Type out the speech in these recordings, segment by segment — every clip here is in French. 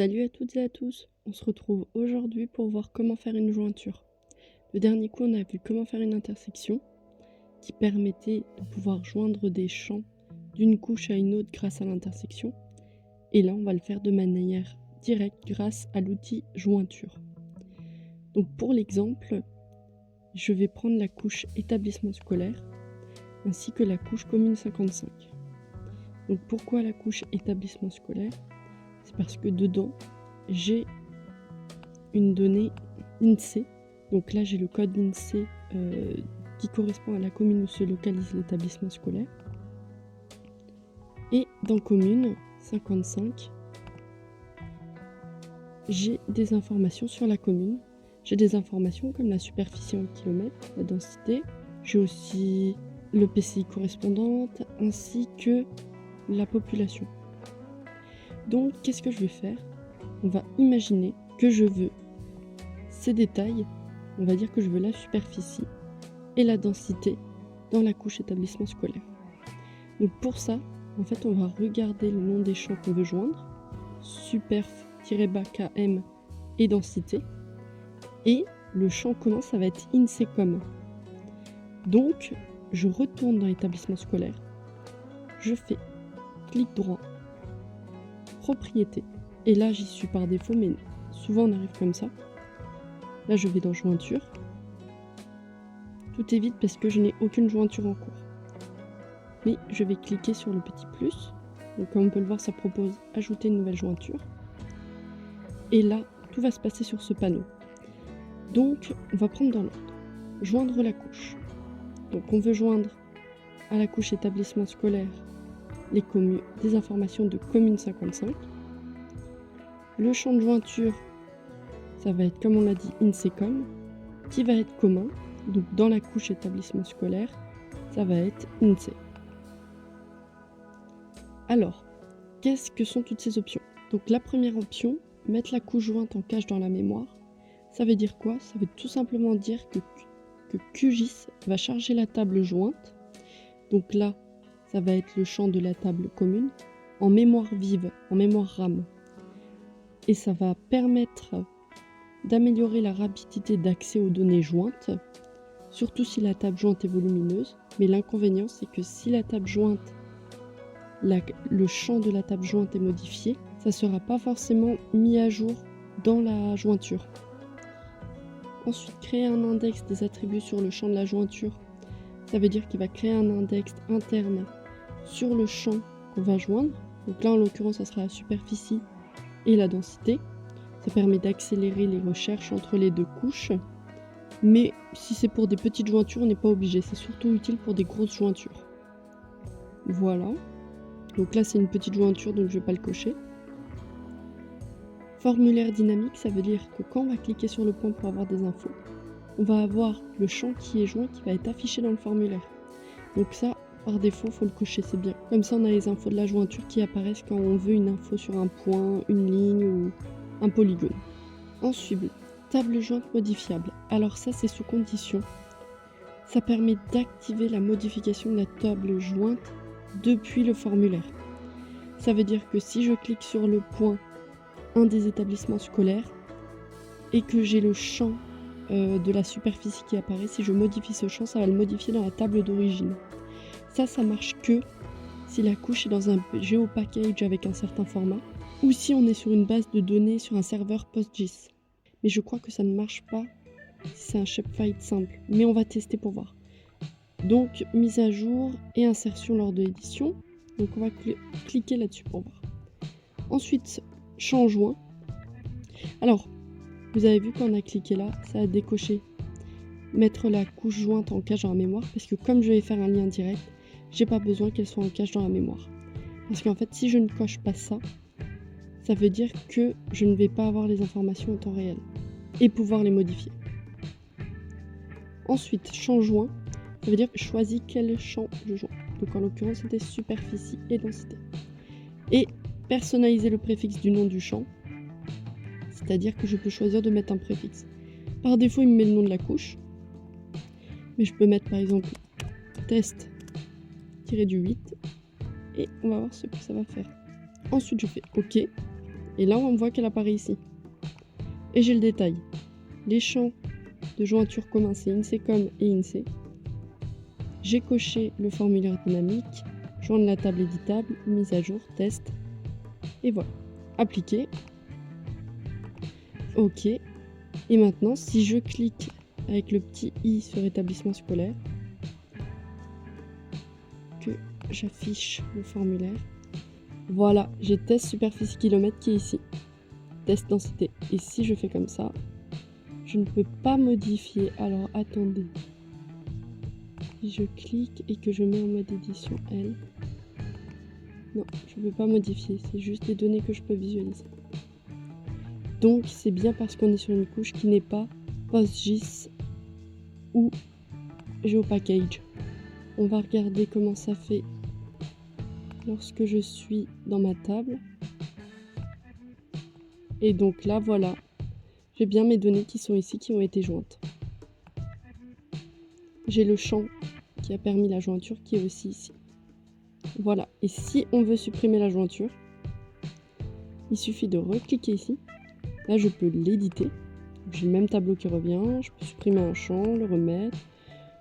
Salut à toutes et à tous, on se retrouve aujourd'hui pour voir comment faire une jointure. Le dernier coup on a vu comment faire une intersection qui permettait de pouvoir joindre des champs d'une couche à une autre grâce à l'intersection. Et là on va le faire de manière directe grâce à l'outil jointure. Donc pour l'exemple, je vais prendre la couche établissement scolaire ainsi que la couche commune 55. Donc pourquoi la couche établissement scolaire ? C'est parce que dedans, j'ai une donnée INSEE. Donc là, j'ai le code INSEE qui correspond à la commune où se localise l'établissement scolaire. Et dans commune 55, j'ai des informations sur la commune. J'ai des informations comme la superficie en kilomètres, la densité. J'ai aussi le PCI correspondante ainsi que la population. Donc, qu'est-ce que je vais faire ? On va imaginer que je veux ces détails, on va dire que je veux la superficie et la densité dans la couche établissement scolaire. Donc pour ça, en fait, on va regarder le nom des champs qu'on veut joindre, superf-km et densité, et le champ commun, ça va être INSEE-COM. Donc, je retourne dans l'établissement scolaire, je fais clic droit, propriété, et là j'y suis par défaut, mais souvent on arrive comme ça. Là je vais dans jointure, tout est vide parce que je n'ai aucune jointure en cours. Mais je vais cliquer sur le petit plus, donc comme on peut le voir ça propose ajouter une nouvelle jointure. Et là tout va se passer sur ce panneau. Donc on va prendre dans l'ordre, joindre la couche. Donc on veut joindre à la couche établissement scolaire des informations de commune 55. Le champ de jointure, ça va être comme on l'a dit INSEE-COM, qui va être commun, donc dans la couche établissement scolaire, ça va être INSEE. Alors, qu'est-ce que sont toutes ces options ? Donc la première option, mettre la couche jointe en cache dans la mémoire, ça veut dire quoi ? Ça veut tout simplement dire que QGIS va charger la table jointe, donc là, ça va être le champ de la table commune, en mémoire vive, en mémoire RAM. Et ça va permettre d'améliorer la rapidité d'accès aux données jointes, surtout si la table jointe est volumineuse. Mais l'inconvénient, c'est que si la table jointe, le champ de la table jointe est modifié, ça ne sera pas forcément mis à jour dans la jointure. Ensuite, créer un index des attributs sur le champ de la jointure. Ça veut dire qu'il va créer un index interne sur le champ qu'on va joindre. Donc là, en l'occurrence, ça sera la superficie et la densité. Ça permet d'accélérer les recherches entre les deux couches. Mais si c'est pour des petites jointures, on n'est pas obligé. C'est surtout utile pour des grosses jointures. Voilà. Donc là, c'est une petite jointure, donc je ne vais pas le cocher. Formulaire dynamique, ça veut dire que quand on va cliquer sur le point pour avoir des infos, on va avoir le champ qui est joint qui va être affiché dans le formulaire. Donc ça, par défaut, il faut le cocher, c'est bien. Comme ça, on a les infos de la jointure qui apparaissent quand on veut une info sur un point, une ligne ou un polygone. Ensuite, table jointe modifiable. Alors ça, c'est sous condition. Ça permet d'activer la modification de la table jointe depuis le formulaire. Ça veut dire que si je clique sur le point un des établissements scolaires et que j'ai le champ de la superficie qui apparaît, si je modifie ce champ, ça va le modifier dans la table d'origine. Ça marche que si la couche est dans un GeoPackage avec un certain format ou si on est sur une base de données sur un serveur PostGIS. Mais je crois que ça ne marche pas si c'est un shapefile simple. Mais on va tester pour voir. Donc, mise à jour et insertion lors de l'édition. Donc, on va cliquer là-dessus pour voir. Ensuite, champ joint. Alors, vous avez vu quand on a cliqué là, ça a décoché mettre la couche jointe en cache dans la mémoire parce que comme je vais faire un lien direct, j'ai pas besoin qu'elle soit en cache dans la mémoire. Parce qu'en fait, si je ne coche pas ça, ça veut dire que je ne vais pas avoir les informations en temps réel et pouvoir les modifier. Ensuite, champ joint, ça veut dire que je choisis quel champ je joins. Donc en l'occurrence, c'était superficie et densité. Et personnaliser le préfixe du nom du champ, c'est-à-dire que je peux choisir de mettre un préfixe. Par défaut, il me met le nom de la couche, mais je peux mettre par exemple test-8 et on va voir ce que ça va faire. Ensuite, je fais OK et Et là, on voit qu'elle apparaît ici. Et j'ai le détail. Les champs de jointure communs, c'est INSEE-COM et INSEE. J'ai coché le formulaire dynamique, joindre la table éditable, mise à jour, test. Et voilà. Appliquer. OK. Et maintenant, si je clique avec le petit i sur établissement scolaire, que j'affiche le formulaire, voilà, j'ai test superficie kilomètre qui est ici. Test densité. Et si je fais comme ça, je ne peux pas modifier. Alors attendez. Si je clique et que je mets en mode édition L, non, je ne peux pas modifier. C'est juste des données que je peux visualiser. Donc c'est bien parce qu'on est sur une couche qui n'est pas PostGIS ou GeoPackage. On va regarder comment ça fait lorsque je suis dans ma table. Et donc là, voilà, j'ai bien mes données qui sont ici, qui ont été jointes. J'ai le champ qui a permis la jointure qui est aussi ici. Voilà, et si on veut supprimer la jointure, il suffit de recliquer ici. Là, je peux l'éditer. J'ai le même tableau qui revient, je peux supprimer un champ, le remettre.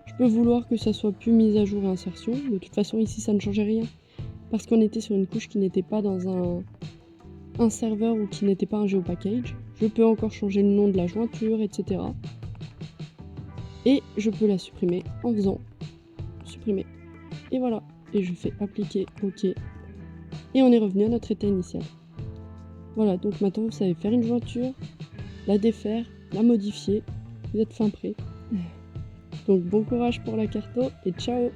Je peux vouloir que ça soit plus mise à jour et insertion. De toute façon, ici, ça ne changeait rien. Parce qu'on était sur une couche qui n'était pas dans un serveur ou qui n'était pas un GeoPackage. Je peux encore changer le nom de la jointure, etc. Et je peux la supprimer en faisant supprimer. Et voilà. Et je fais appliquer, OK. Et on est revenu à notre état initial. Voilà, donc maintenant vous savez faire une jointure, la défaire, la modifier. Vous êtes fin prêt. Donc bon courage pour la carto et ciao!